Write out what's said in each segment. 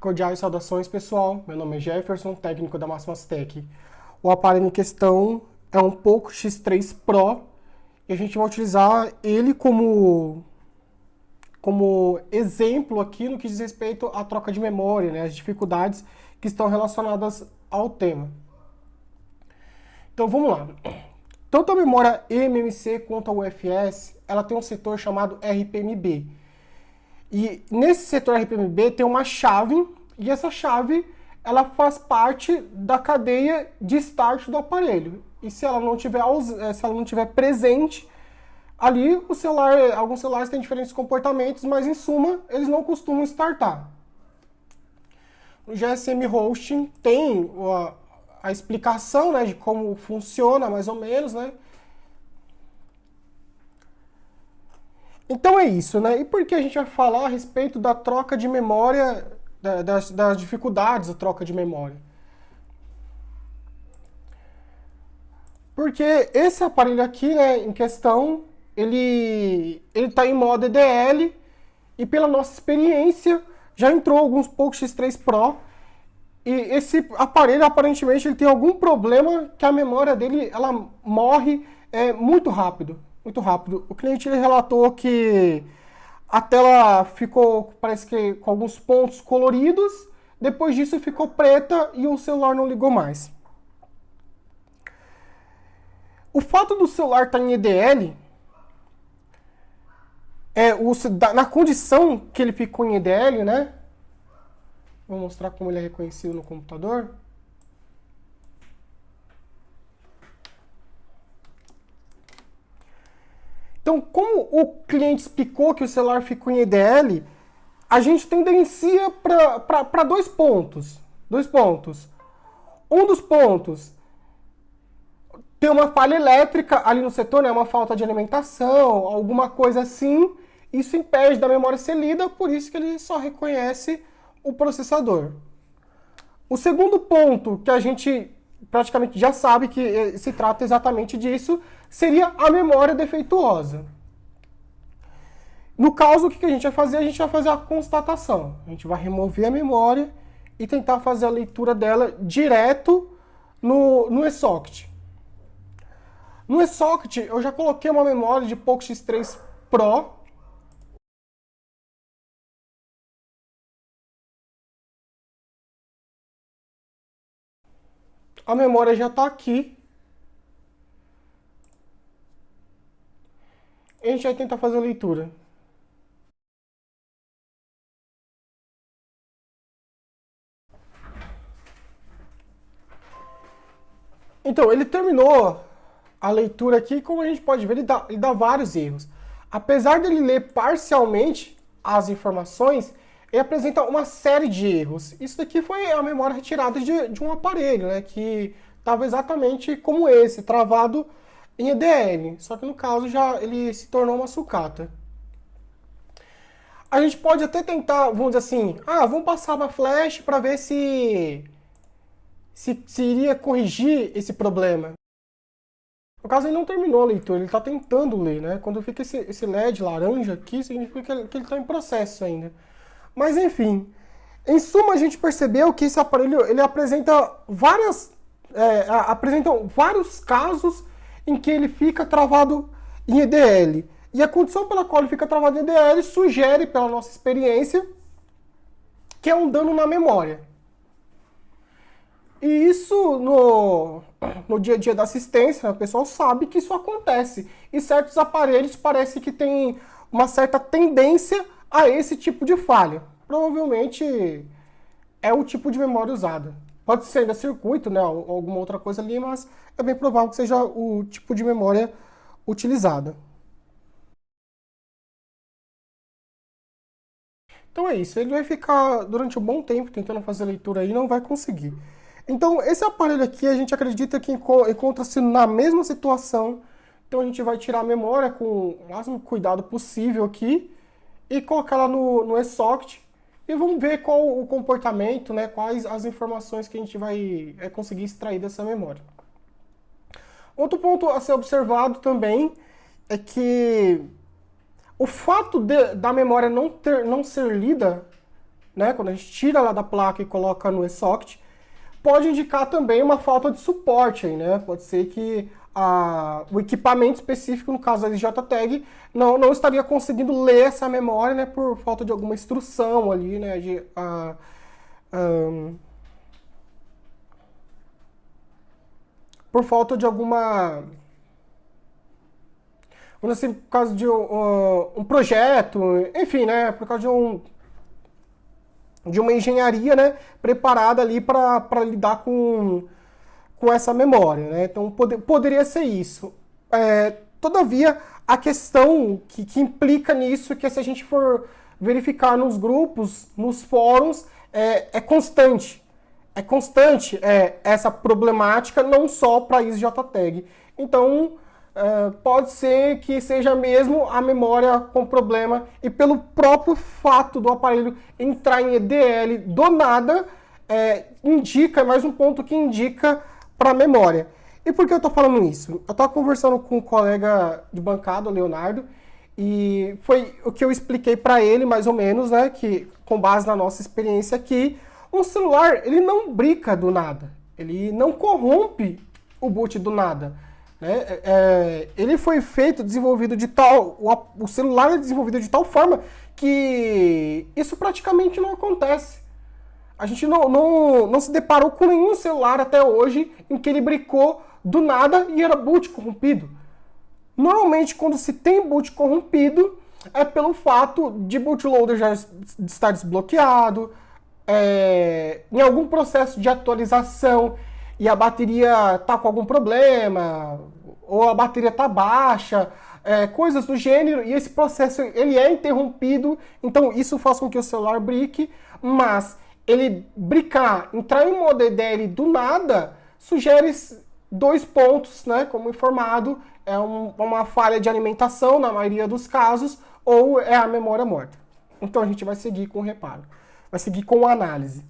Cordiais saudações, pessoal. Meu nome é Jefferson, técnico da Máximas Tech. O aparelho em questão é um Poco X3 Pro e a gente vai utilizar ele como exemplo aqui no que diz respeito à troca de memória, né, as dificuldades que estão relacionadas ao tema. Então vamos lá. Tanto a memória eMMC quanto a UFS, ela tem um setor chamado RPMB. E nesse setor RPMB tem uma chave, e essa chave ela faz parte da cadeia de start do aparelho. E se ela não tiver presente, ali alguns celulares têm diferentes comportamentos, mas em suma eles não costumam startar. No GSM Hosting tem a explicação, né, de como funciona mais ou menos, né? Então é isso, né? E por que a gente vai falar a respeito da troca de memória, das dificuldades da troca de memória? Porque esse aparelho aqui, né, em questão, ele está em modo EDL e pela nossa experiência já entrou alguns Poco X3 Pro e esse aparelho aparentemente ele tem algum problema que a memória dele ela morre muito rápido. Muito rápido. O cliente ele relatou que a tela ficou, parece que com alguns pontos coloridos, depois disso ficou preta e o celular não ligou mais. O fato do celular estar em EDL, na condição que ele ficou em EDL, né? Vou mostrar como ele é reconhecido no computador. Então, como o cliente explicou que o celular ficou em EDL, a gente tendencia para dois pontos. Um dos pontos tem uma falha elétrica ali no setor, né, uma falta de alimentação, alguma coisa assim. Isso impede da memória ser lida, por isso que ele só reconhece o processador. O segundo ponto, que a gente praticamente já sabe que se trata exatamente disso, seria a memória defeituosa. No caso, o que a gente vai fazer? A gente vai fazer a constatação. A gente vai remover a memória e tentar fazer a leitura dela direto no eSocket. No eSocket, eu já coloquei uma memória de Poco X3 Pro. A memória já está aqui. A gente vai tentar fazer a leitura. Então, ele terminou a leitura aqui, como a gente pode ver, ele dá vários erros. Apesar dele ler parcialmente as informações, ele apresenta uma série de erros. Isso daqui foi a memória retirada de um aparelho, né, que estava exatamente como esse, travado em EDL. Só que no caso já ele se tornou uma sucata. A gente pode até tentar, vamos dizer assim, vamos passar uma flash para ver se iria corrigir esse problema. No caso, ele não terminou a leitura, ele está tentando ler, né? Quando fica esse LED laranja aqui, significa que ele está em processo ainda. Mas, enfim, em suma, a gente percebeu que esse aparelho ele apresenta apresentam vários casos em que ele fica travado em EDL. E a condição pela qual ele fica travado em EDL sugere, pela nossa experiência, que é um dano na memória. E isso no dia a dia da assistência, o pessoal sabe que isso acontece. E certos aparelhos parece que tem uma certa tendência a esse tipo de falha. Provavelmente é o tipo de memória usada. Pode ser ainda circuito, né, ou alguma outra coisa ali, mas é bem provável que seja o tipo de memória utilizada. Então é isso, ele vai ficar durante um bom tempo tentando fazer a leitura aí e não vai conseguir. Então, esse aparelho aqui, a gente acredita que encontra-se na mesma situação. Então, a gente vai tirar a memória com o máximo cuidado possível aqui e colocar ela no eSocket e vamos ver qual o comportamento, né, quais as informações que a gente vai conseguir extrair dessa memória. Outro ponto a ser observado também é que o fato da memória não ser lida né, quando a gente tira lá da placa e coloca no eSocket, pode indicar também uma falta de suporte aí, né? Pode ser que o equipamento específico, no caso da SJTAG, não estaria conseguindo ler essa memória, né, por falta de alguma instrução ali, né, por falta de alguma, vamos dizer assim, por causa de um projeto, enfim, né, por causa de uma engenharia, né, preparada ali para lidar com essa memória, né? Então poderia ser isso. Todavia, a questão que implica nisso é que se a gente for verificar nos grupos, nos fóruns, é constante. É constante essa problemática, não só para ISJTAG. Então, pode ser que seja mesmo a memória com problema e pelo próprio fato do aparelho entrar em EDL do nada, indica, mais um ponto que indica para a memória. E por que eu estou falando isso? Eu estava conversando com um colega de bancada, o Leonardo, e foi o que eu expliquei para ele, mais ou menos, né, que com base na nossa experiência aqui, um celular, ele não brinca do nada, ele não corrompe o boot do nada. Né? Ele foi desenvolvido de tal, o celular é desenvolvido de tal forma que isso praticamente não acontece. A gente não se deparou com nenhum celular até hoje em que ele brincou do nada e era boot corrompido. Normalmente, quando se tem boot corrompido, é pelo fato de bootloader já estar desbloqueado, em algum processo de atualização e a bateria tá com algum problema, ou a bateria tá baixa, coisas do gênero, e esse processo ele é interrompido, então isso faz com que o celular brique, mas ele bricar, entrar em modo EDL do nada, sugere 2 pontos, né, como informado, uma falha de alimentação na maioria dos casos, ou é a memória morta. Então a gente vai seguir com o reparo, vai seguir com a análise.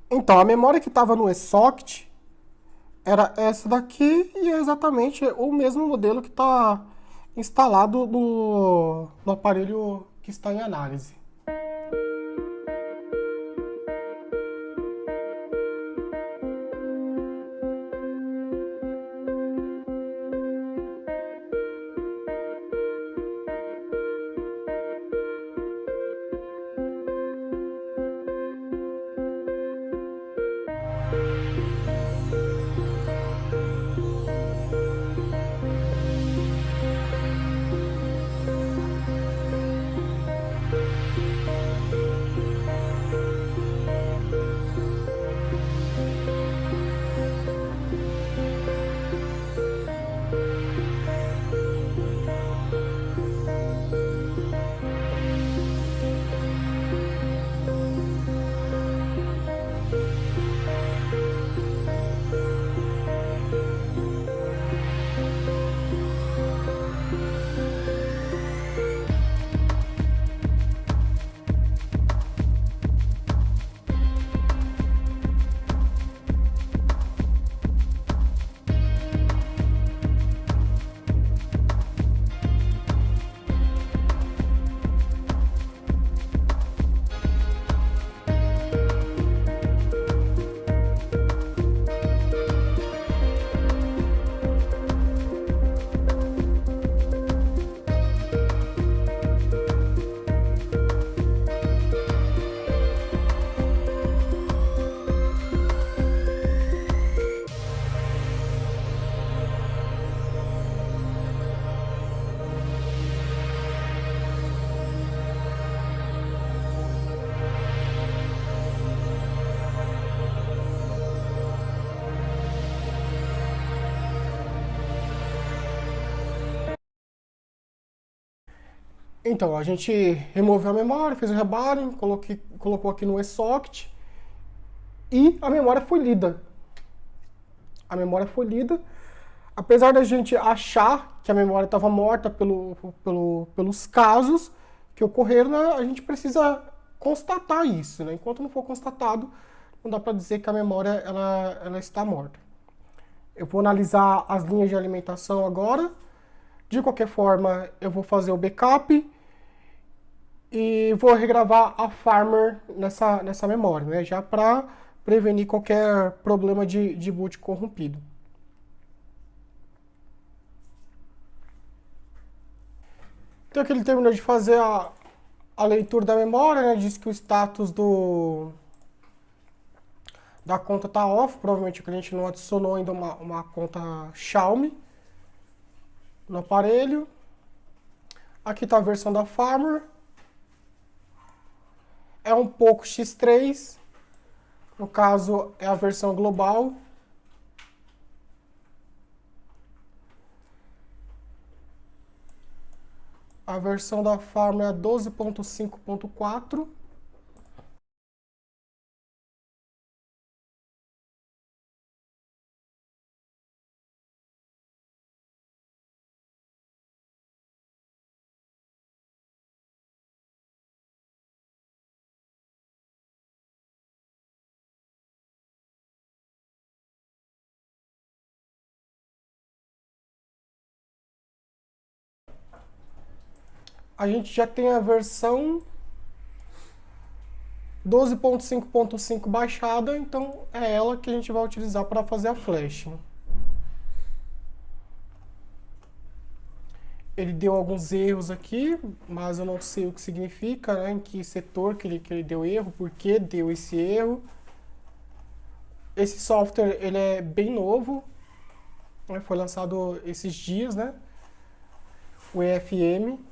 Então, a memória que estava no eSocket era essa daqui e é exatamente o mesmo modelo que está instalado no aparelho que está em análise. Então, a gente removeu a memória, fez o rebaring, colocou aqui no eSocket e a memória foi lida. A memória foi lida. Apesar da gente achar que a memória estava morta pelos casos que ocorreram, né, a gente precisa constatar isso. Né? Enquanto não for constatado, não dá para dizer que a memória ela está morta. Eu vou analisar as linhas de alimentação agora. De qualquer forma, eu vou fazer o backup e vou regravar a Farmer nessa memória, né? Já para prevenir qualquer problema de boot corrompido. Então aqui ele terminou de fazer a leitura da memória, né? Diz que o status da conta está off, provavelmente o cliente não adicionou ainda uma conta Xiaomi no aparelho. Aqui está a versão da Farmer. É um pouco X3, no caso é a versão global. A versão da Farmer é 12.5.4. A gente já tem a versão 12.5.5 baixada, então é ela que a gente vai utilizar para fazer a flash. Ele deu alguns erros aqui, mas eu não sei o que significa, né, em que setor que ele deu erro, por que deu esse erro. Esse software ele é bem novo, né, foi lançado esses dias, né, o EFM.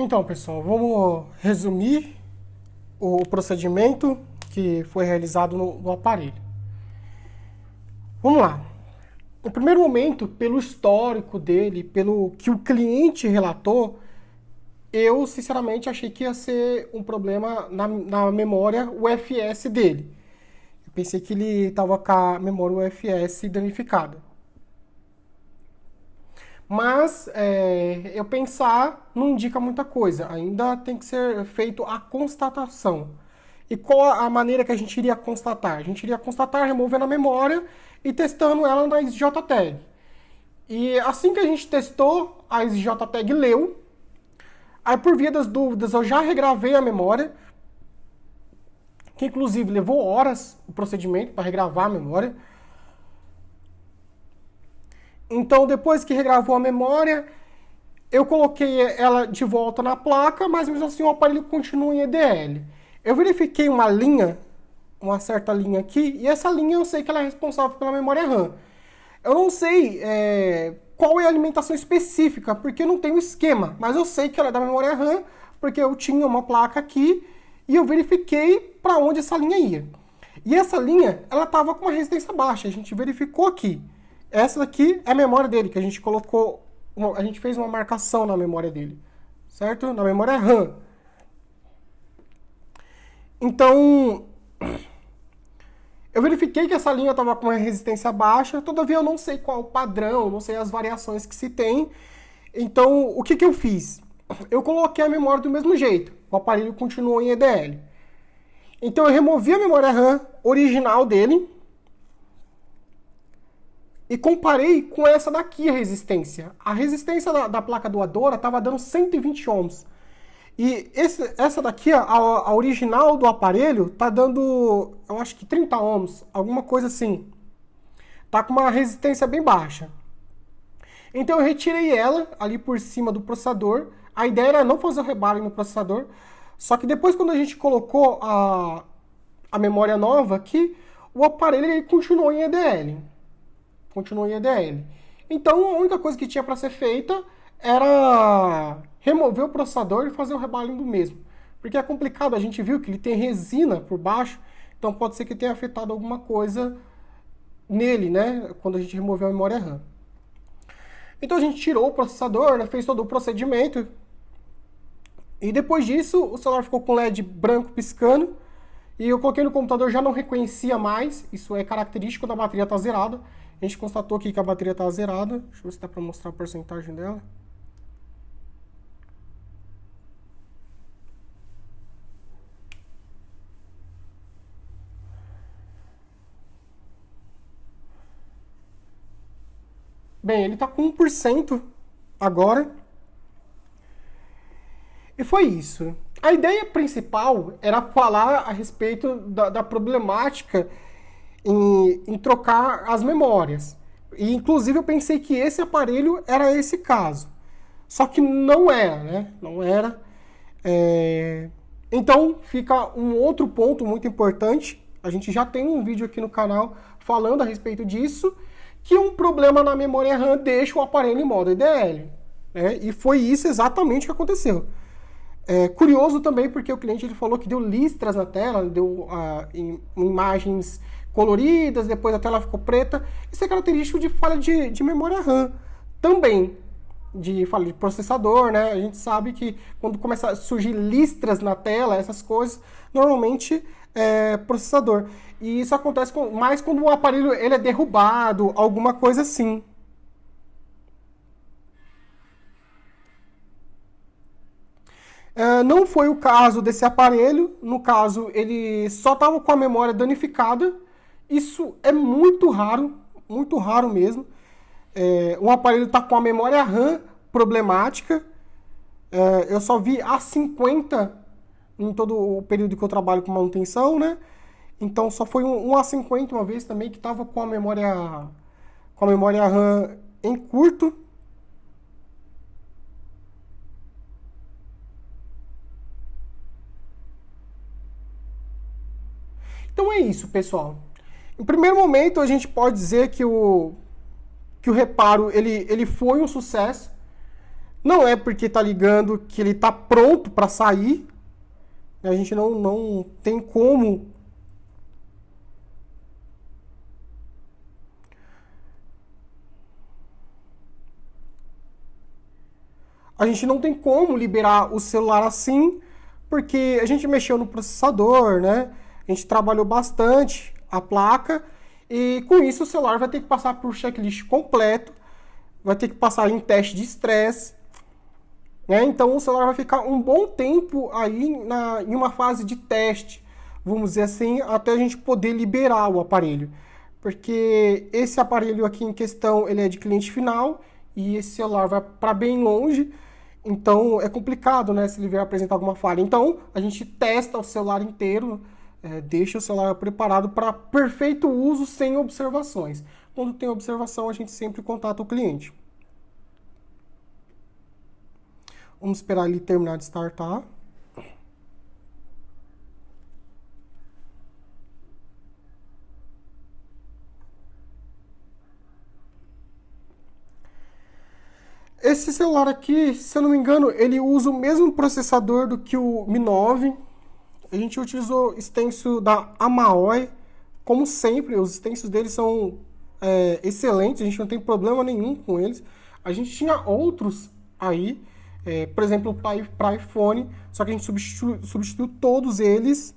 Então, pessoal, vamos resumir o procedimento que foi realizado no aparelho. Vamos lá. No primeiro momento, pelo histórico dele, pelo que o cliente relatou, eu sinceramente achei que ia ser um problema na memória UFS dele. Eu pensei que ele estava com a memória UFS danificada. Mas eu pensar não indica muita coisa, ainda tem que ser feito a constatação. E qual a maneira que a gente iria constatar? A gente iria constatar removendo a memória e testando ela na SJTAG. E assim que a gente testou, a SJTAG leu. Aí, por via das dúvidas, eu já regravei a memória, que inclusive levou horas o procedimento para regravar a memória. Então, depois que regravou a memória, eu coloquei ela de volta na placa, mas mesmo assim o aparelho continua em EDL. Eu verifiquei uma linha, uma certa linha aqui, e essa linha eu sei que ela é responsável pela memória RAM. Eu não sei qual é a alimentação específica, porque eu não tenho esquema, mas eu sei que ela é da memória RAM, porque eu tinha uma placa aqui e eu verifiquei para onde essa linha ia. E essa linha, ela estava com uma resistência baixa, a gente verificou aqui. Essa daqui é a memória dele, que a gente colocou, a gente fez uma marcação na memória dele, certo? Na memória RAM. Então, eu verifiquei que essa linha estava com uma resistência baixa, todavia eu não sei qual o padrão, não sei as variações que se tem. Então, o que eu fiz? Eu coloquei a memória do mesmo jeito, o aparelho continuou em EDL. Então, eu removi a memória RAM original dele e comparei com essa daqui a resistência. A resistência da placa doadora estava dando 120 ohms. E essa daqui, a original do aparelho, tá dando, eu acho que 30 ohms, alguma coisa assim. Tá com uma resistência bem baixa. Então eu retirei ela ali por cima do processador. A ideia era não fazer o rebalo no processador. Só que depois, quando a gente colocou a memória nova aqui, o aparelho ele continuou em EDL. Continuou em EDL. Então a única coisa que tinha para ser feita era remover o processador e fazer o rebalho do mesmo. Porque é complicado, a gente viu que ele tem resina por baixo, então pode ser que tenha afetado alguma coisa nele, né? Quando a gente removeu a memória RAM. Então a gente tirou o processador, né, fez todo o procedimento. E depois disso, o celular ficou com LED branco piscando. E eu coloquei no computador, já não reconhecia mais. Isso é característico da bateria estar zerada. A gente constatou aqui que a bateria está zerada. Deixa eu ver se dá para mostrar a porcentagem dela. Bem, ele está com 1% agora. E foi isso. A ideia principal era falar a respeito da problemática em trocar as memórias. E, inclusive, eu pensei que esse aparelho era esse caso. Só que não era, né? Não era. Então, fica um outro ponto muito importante. A gente já tem um vídeo aqui no canal falando a respeito disso, que um problema na memória RAM deixa o aparelho em modo EDL. Né? E foi isso exatamente que aconteceu. Curioso também porque o cliente ele falou que deu listras na tela, deu imagens coloridas, depois a tela ficou preta. Isso é característico de falha de memória RAM também, de falha de processador, né? A gente sabe que quando começa a surgir listras na tela, essas coisas, normalmente é processador. E isso acontece mais quando o aparelho ele é derrubado, alguma coisa assim. Não foi o caso desse aparelho. No caso, ele só estava com a memória danificada. Isso é muito raro mesmo. Um aparelho está com a memória RAM problemática. Eu só vi A50 em todo o período que eu trabalho com manutenção, né? Então só foi um A50 uma vez também que estava com a memória RAM em curto. Então é isso, pessoal. Em primeiro momento, a gente pode dizer que o reparo ele foi um sucesso. Não é porque tá ligando que ele tá pronto para sair. A gente não tem como liberar o celular assim, porque a gente mexeu no processador, né? A gente trabalhou bastante a placa e com isso o celular vai ter que passar por checklist completo, vai ter que passar em teste de estresse, né? Então o celular vai ficar um bom tempo aí em uma fase de teste, vamos dizer assim, até a gente poder liberar o aparelho. Porque esse aparelho aqui em questão, ele é de cliente final e esse celular vai para bem longe, então é complicado, né, se ele vier apresentar alguma falha. Então a gente testa o celular inteiro, deixa o celular preparado para perfeito uso sem observações. Quando tem observação, a gente sempre contata o cliente. Vamos esperar ele terminar de startar. Esse celular aqui, se eu não me engano, ele usa o mesmo processador do que o Mi 9. A gente utilizou extenso da Amaoi. Como sempre, os extensos deles são excelentes, a gente não tem problema nenhum com eles. A gente tinha outros aí, por exemplo, para iPhone, só que a gente substituiu todos eles.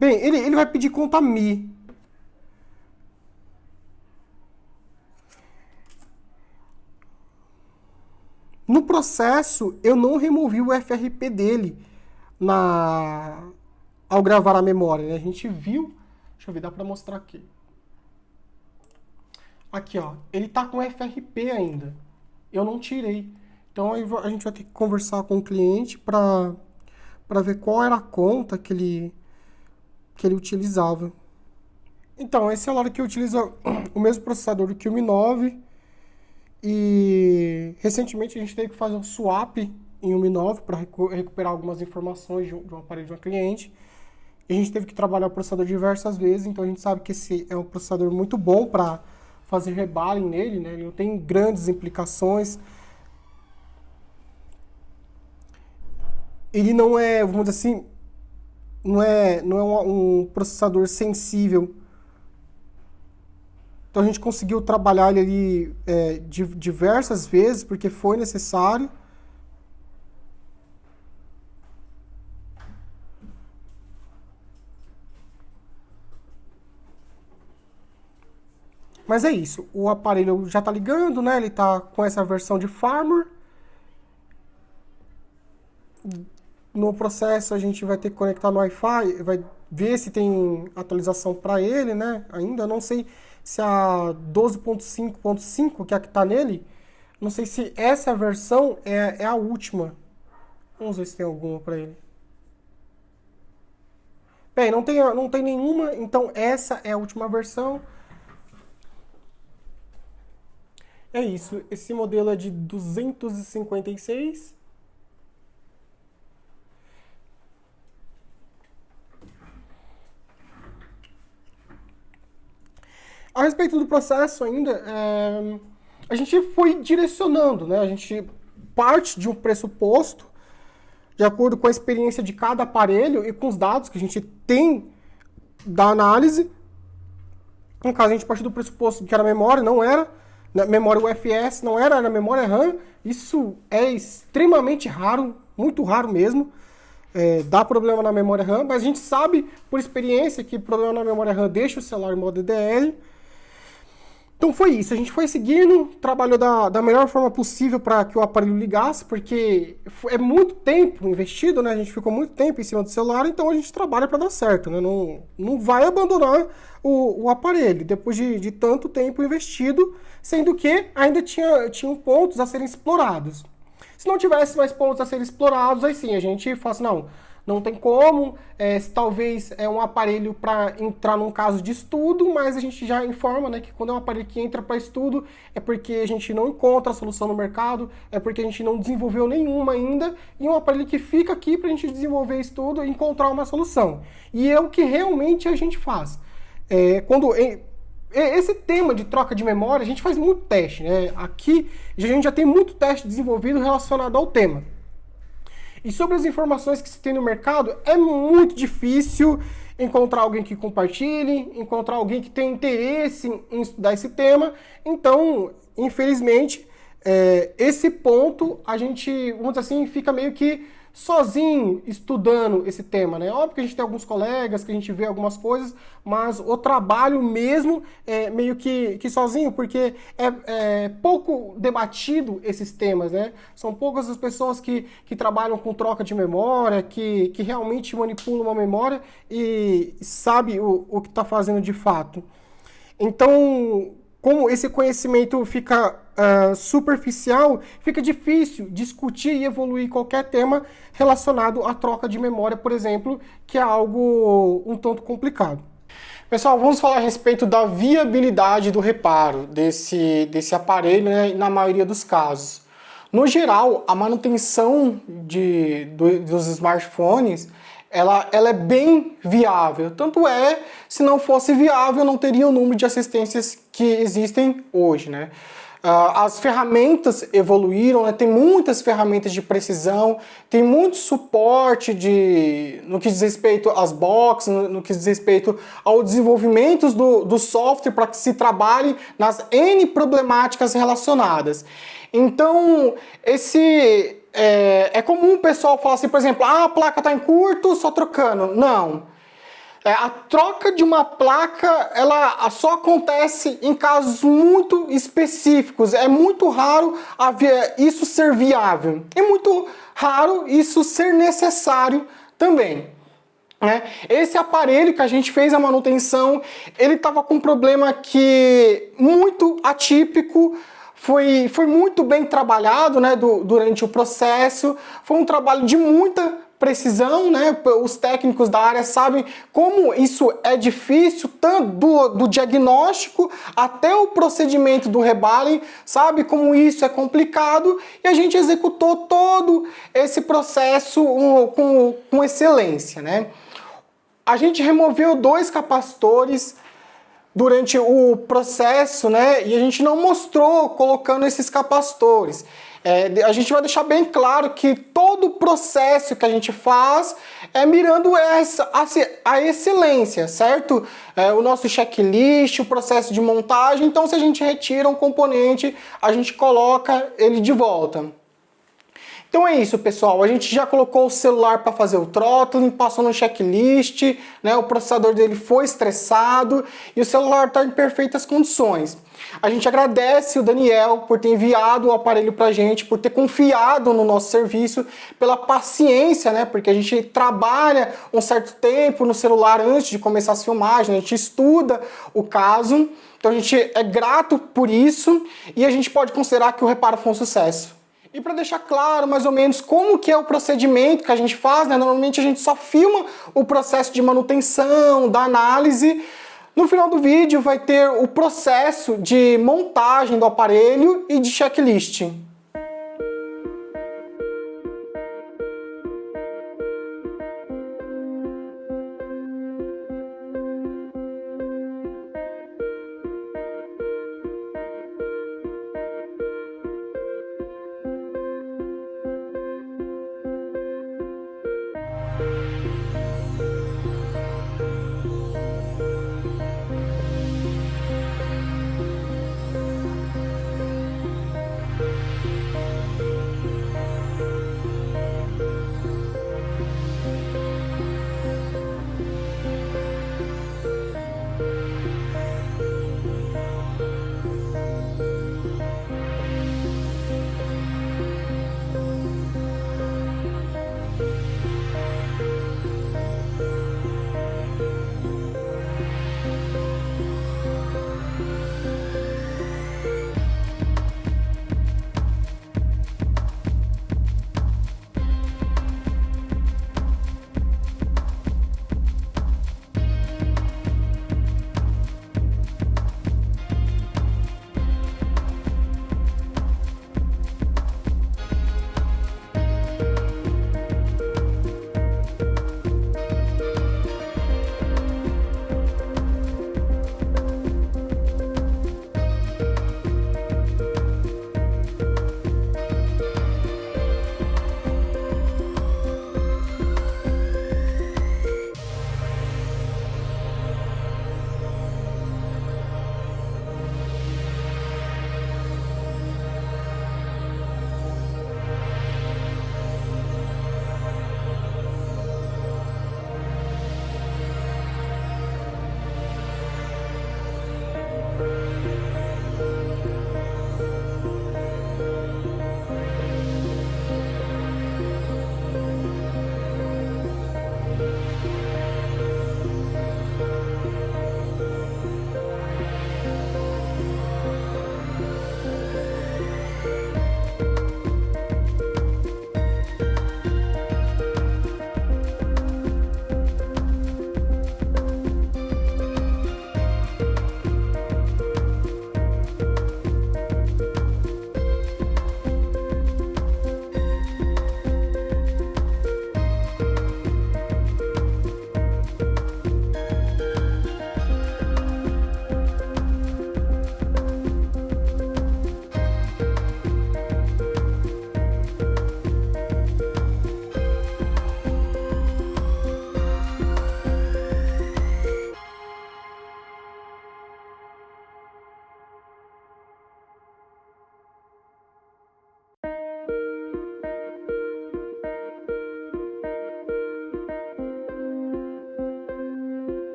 Bem, ele vai pedir conta Mi. No processo, eu não removi o FRP dele ao gravar a memória, né? A gente viu, deixa eu ver, dá para mostrar aqui. Aqui, ó, ele tá com FRP ainda. Eu não tirei. Então a gente vai ter que conversar com o cliente para ver qual era a conta que ele utilizava. Então, esse celular aqui utiliza o mesmo processador do que o Mi 9. E recentemente a gente teve que fazer um swap em um Mi 9 para recuperar algumas informações de um aparelho de uma cliente. E a gente teve que trabalhar o processador diversas vezes, então a gente sabe que esse é um processador muito bom para fazer rebalem nele, né? Ele não tem grandes implicações. Ele não é, vamos dizer assim, não é um processador sensível. Então a gente conseguiu trabalhar ele ali diversas vezes, porque foi necessário. Mas é isso, o aparelho já está ligando, né? Ele está com essa versão de firmware. No processo a gente vai ter que conectar no Wi-Fi, vai ver se tem atualização para ele, né? Ainda não sei se a 12.5.5, que é a que está nele, não sei se essa versão é a última. Vamos ver se tem alguma para ele. Bem, não tem nenhuma, então essa é a última versão. É isso, esse modelo é de 256. A respeito do processo ainda, a gente foi direcionando, né? A gente parte de um pressuposto, de acordo com a experiência de cada aparelho e com os dados que a gente tem da análise. No caso, a gente partiu do pressuposto que era memória, não era. Memória UFS não era memória RAM. Isso é extremamente raro, muito raro mesmo. Dá problema na memória RAM, mas a gente sabe por experiência que problema na memória RAM deixa o celular em modo DDL. Então foi isso, a gente foi seguindo, trabalhou da melhor forma possível para que o aparelho ligasse, porque é muito tempo investido, né? A gente ficou muito tempo em cima do celular, então a gente trabalha para dar certo, né? Não vai abandonar o aparelho depois de tanto tempo investido, sendo que ainda tinham pontos a serem explorados. Se não tivesse mais pontos a serem explorados, aí sim, a gente fala assim, não tem como, talvez é um aparelho para entrar num caso de estudo, mas a gente já informa, né, que quando é um aparelho que entra para estudo é porque a gente não encontra a solução no mercado, é porque a gente não desenvolveu nenhuma ainda, e um aparelho que fica aqui para a gente desenvolver estudo e encontrar uma solução. E é o que realmente a gente faz. esse tema de troca de memória, a gente faz muito teste, né? Aqui a gente já tem muito teste desenvolvido relacionado ao tema. E sobre as informações que se tem no mercado, é muito difícil encontrar alguém que compartilhe, encontrar alguém que tenha interesse em estudar esse tema. Então, infelizmente, esse ponto a gente, vamos dizer assim, fica meio que sozinho estudando esse tema, né? Óbvio que a gente tem alguns colegas, que a gente vê algumas coisas, mas o trabalho mesmo é meio que sozinho, porque é pouco debatido esses temas, né? São poucas as pessoas que trabalham com troca de memória, que realmente manipulam uma memória e sabe o que está fazendo de fato. Então, como esse conhecimento fica superficial, fica difícil discutir e evoluir qualquer tema relacionado à troca de memória, por exemplo, que é algo um tanto complicado. Pessoal, vamos falar a respeito da viabilidade do reparo desse aparelho, né, na maioria dos casos. No geral, a manutenção dos smartphones ela é bem viável. Tanto é, se não fosse viável, não teria o número de assistências que existem hoje, né? As ferramentas evoluíram, né? Tem muitas ferramentas de precisão, tem muito suporte no que diz respeito às boxes, no que diz respeito ao desenvolvimento do software para que se trabalhe nas N problemáticas relacionadas. Então, é comum o pessoal falar assim, por exemplo, a placa está em curto, só trocando. Não. A troca de uma placa, ela só acontece em casos muito específicos. É muito raro isso ser viável. É muito raro isso ser necessário também. Esse aparelho que a gente fez a manutenção, ele estava com um problema muito atípico. Foi muito bem trabalhado, né, durante o processo. Foi um trabalho de muita precisão, né? Os técnicos da área sabem como isso é difícil, tanto do diagnóstico até o procedimento do rebalem, sabe como isso é complicado, e a gente executou todo esse processo com excelência, né? A gente removeu 2 capacitores durante o processo, né? E a gente não mostrou colocando esses capacitores. A gente vai deixar bem claro que todo o processo que a gente faz é mirando a excelência, certo? O nosso checklist, o processo de montagem. Então, se a gente retira um componente, a gente coloca ele de volta. Então é isso, pessoal. A gente já colocou o celular para fazer o throttling, passou no checklist, né? O processador dele foi estressado e o celular está em perfeitas condições. A gente agradece o Daniel por ter enviado o aparelho para a gente, por ter confiado no nosso serviço, pela paciência, né? Porque a gente trabalha um certo tempo no celular antes de começar as filmagens, a gente estuda o caso, então a gente é grato por isso e a gente pode considerar que o reparo foi um sucesso. E para deixar claro mais ou menos como que é o procedimento que a gente faz, né? Normalmente a gente só filma o processo de manutenção, da análise. No final do vídeo vai ter o processo de montagem do aparelho e de checklist.